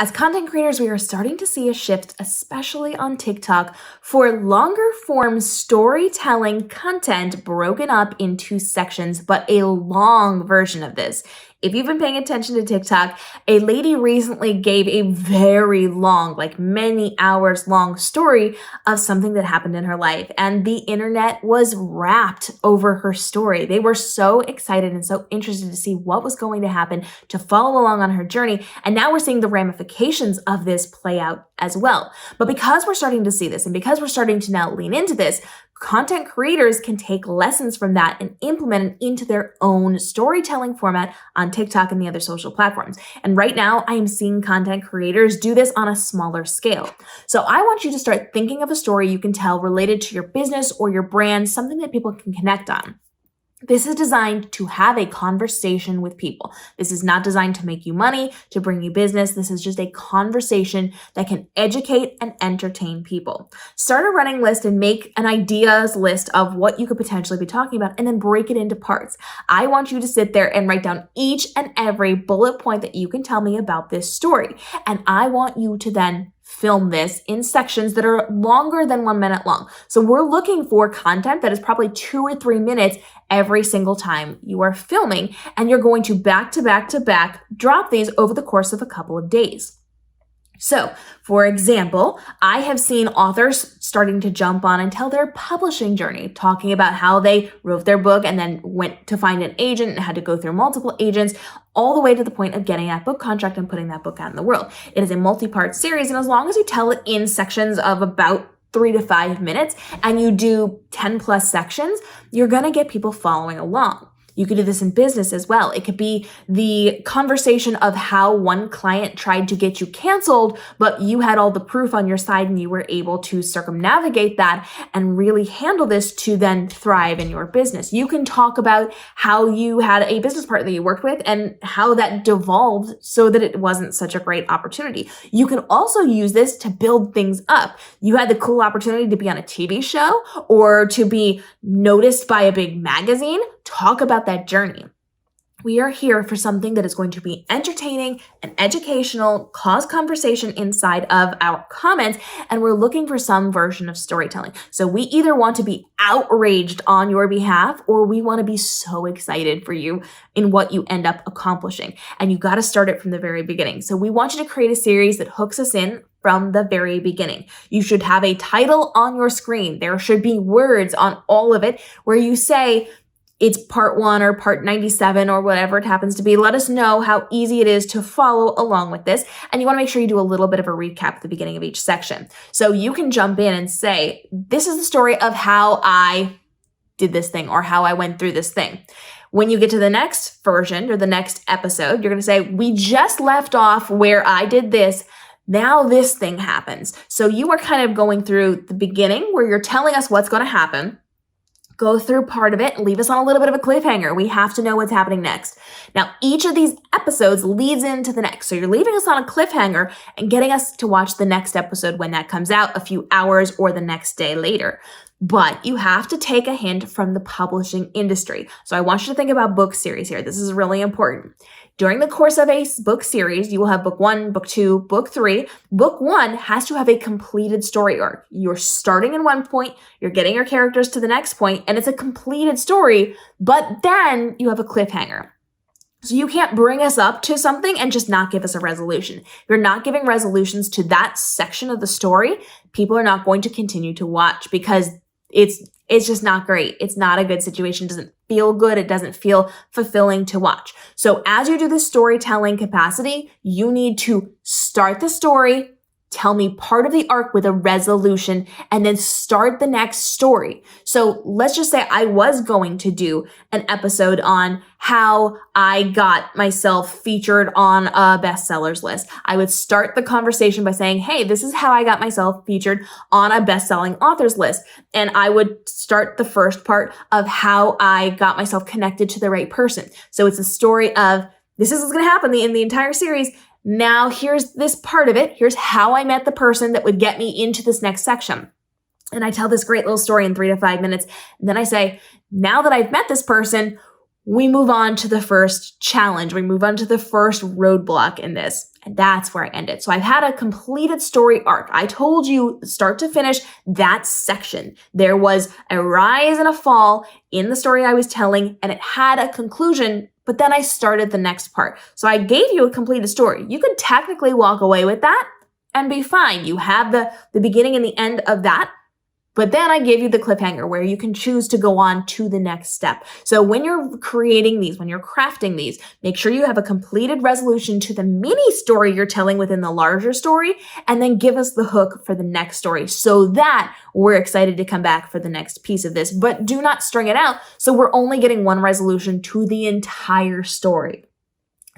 As content creators, we are starting to see a shift, especially on TikTok, for longer form storytelling content broken up into sections, but a long version of this. If you've been paying attention to TikTok, a lady recently gave a very long, like many hours long story of something that happened in her life. And the internet was wrapped over her story. They were so excited and so interested to see what was going to happen, to follow along on her journey. And now we're seeing the ramifications of this play out as well. But because we're starting to see this, and because we're starting to now lean into this, content creators can take lessons from that and implement it into their own storytelling format on TikTok and the other social platforms. And right now, I am seeing content creators do this on a smaller scale. So I want you to start thinking of a story you can tell related to your business or your brand, something that people can connect on. This is designed to have a conversation with people. This is not designed to make you money, to bring you business. This is just a conversation that can educate and entertain people. Start a running list and make an ideas list of what you could potentially be talking about, and then break it into parts. I want you to sit there and write down each and every bullet point that you can tell me about this story. And I want you to then film this in sections that are longer than 1 minute long. So we're looking for content that is probably 2 or 3 minutes every single time you are filming, and you're going to back to back to back drop these over the course of a couple of days. So, for example, I have seen authors starting to jump on and tell their publishing journey, talking about how they wrote their book and then went to find an agent and had to go through multiple agents, all the way to the point of getting that book contract and putting that book out in the world. It is a multi-part series, and as long as you tell it in sections of about 3 to 5 minutes and you do 10 plus sections, you're going to get people following along. You could do this in business as well. It could be the conversation of how one client tried to get you canceled, but you had all the proof on your side and you were able to circumnavigate that and really handle this to then thrive in your business. You can talk about how you had a business partner that you worked with and how that devolved so that it wasn't such a great opportunity. You can also use this to build things up. You had the cool opportunity to be on a TV show or to be noticed by a big magazine. Talk about that journey. We are here for something that is going to be entertaining and educational, cause conversation inside of our comments, and we're looking for some version of storytelling. So we either want to be outraged on your behalf, or we want to be so excited for you in what you end up accomplishing. And you got to start it from the very beginning. So we want you to create a series that hooks us in from the very beginning. You should have a title on your screen. There should be words on all of it where you say, it's part 1 or part 97 or whatever it happens to be. Let us know how easy it is to follow along with this. And you want to make sure you do a little bit of a recap at the beginning of each section. So you can jump in and say, this is the story of how I did this thing or how I went through this thing. When you get to the next version or the next episode, you're going to say, we just left off where I did this. Now this thing happens. So you are kind of going through the beginning where you're telling us what's going to happen. Go through part of it, leave us on a little bit of a cliffhanger. We have to know what's happening next. Now, each of these episodes leads into the next. So you're leaving us on a cliffhanger and getting us to watch the next episode when that comes out a few hours or the next day later. But you have to take a hint from the publishing industry. So I want you to think about book series here. This is really important. During the course of a book series, you will have book 1, book 2, book 3. Book 1 has to have a completed story arc. You're starting in one point, you're getting your characters to the next point, and it's a completed story, but then you have a cliffhanger. So you can't bring us up to something and just not give us a resolution. If you're not giving resolutions to that section of the story, people are not going to continue to watch because it's just not great. It's not a good situation. It doesn't feel good. It doesn't feel fulfilling to watch. So as you do the storytelling capacity, you need to start the story, tell me part of the arc with a resolution, and then start the next story. So let's just say I was going to do an episode on how I got myself featured on a bestsellers list. I would start the conversation by saying, hey, this is how I got myself featured on a best-selling authors list. And I would start the first part of how I got myself connected to the right person. So it's a story of, this is what's going to happen in the entire series. Now, here's this part of it. Here's how I met the person that would get me into this next section. And I tell this great little story in 3 to 5 minutes. And then I say, now that I've met this person, we move on to the first challenge. We move on to the first roadblock in this. And that's where I ended. So I've had a completed story arc. I told you start to finish that section. There was a rise and a fall in the story I was telling, and it had a conclusion, but then I started the next part. So I gave you a completed story. You could technically walk away with that and be fine. You have the beginning and the end of that. But then I give you the cliffhanger where you can choose to go on to the next step. So when you're creating these, when you're crafting these, make sure you have a completed resolution to the mini story you're telling within the larger story, and then give us the hook for the next story so that we're excited to come back for the next piece of this. But do not string it out so we're only getting one resolution to the entire story.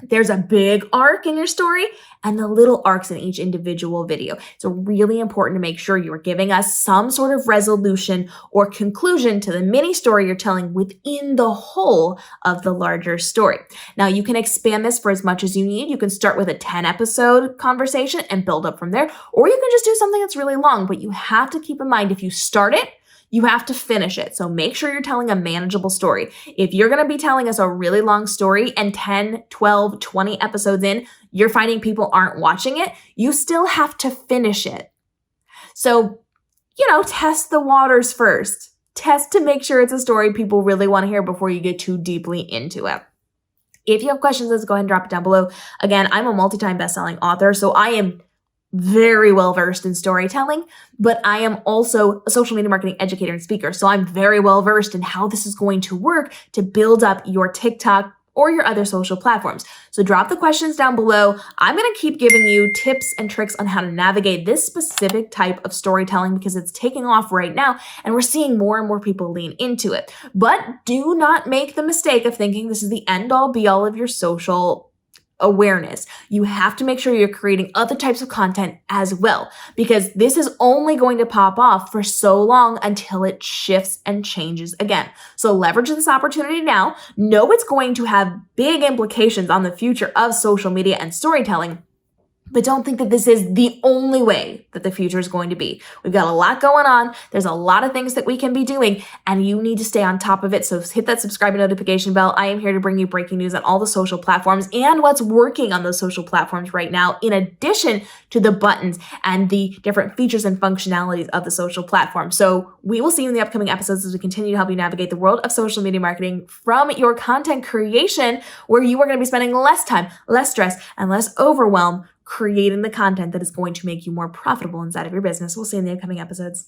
There's a big arc in your story and the little arcs in each individual video. It's really important to make sure you're giving us some sort of resolution or conclusion to the mini story you're telling within the whole of the larger story. Now, you can expand this for as much as you need. You can start with a 10-episode conversation and build up from there, or you can just do something that's really long, but you have to keep in mind if you start it, you have to finish it. So make sure you're telling a manageable story. If you're going to be telling us a really long story and 10, 12, 20 episodes in, you're finding people aren't watching it, you still have to finish it. So, test the waters first. Test to make sure it's a story people really want to hear before you get too deeply into it. If you have questions, let's go ahead and drop it down below. Again, I'm a multi-time best-selling author, so I am very well versed in storytelling, but I am also a social media marketing educator and speaker. So I'm very well versed in how this is going to work to build up your TikTok or your other social platforms. So drop the questions down below. I'm going to keep giving you tips and tricks on how to navigate this specific type of storytelling because it's taking off right now and we're seeing more and more people lean into it. But do not make the mistake of thinking this is the end all be all of your social awareness. You have to make sure you're creating other types of content as well, because this is only going to pop off for so long until it shifts and changes again. So leverage this opportunity now. Know it's going to have big implications on the future of social media and storytelling, but don't think that this is the only way that the future is going to be. We've got a lot going on. There's a lot of things that we can be doing, and you need to stay on top of it. So hit that subscribe and notification bell. I am here to bring you breaking news on all the social platforms and what's working on those social platforms right now, in addition to the buttons and the different features and functionalities of the social platform. So we will see you in the upcoming episodes as we continue to help you navigate the world of social media marketing from your content creation, where you are going to be spending less time, less stress, and less overwhelm creating the content that is going to make you more profitable inside of your business. We'll see you in the upcoming episodes.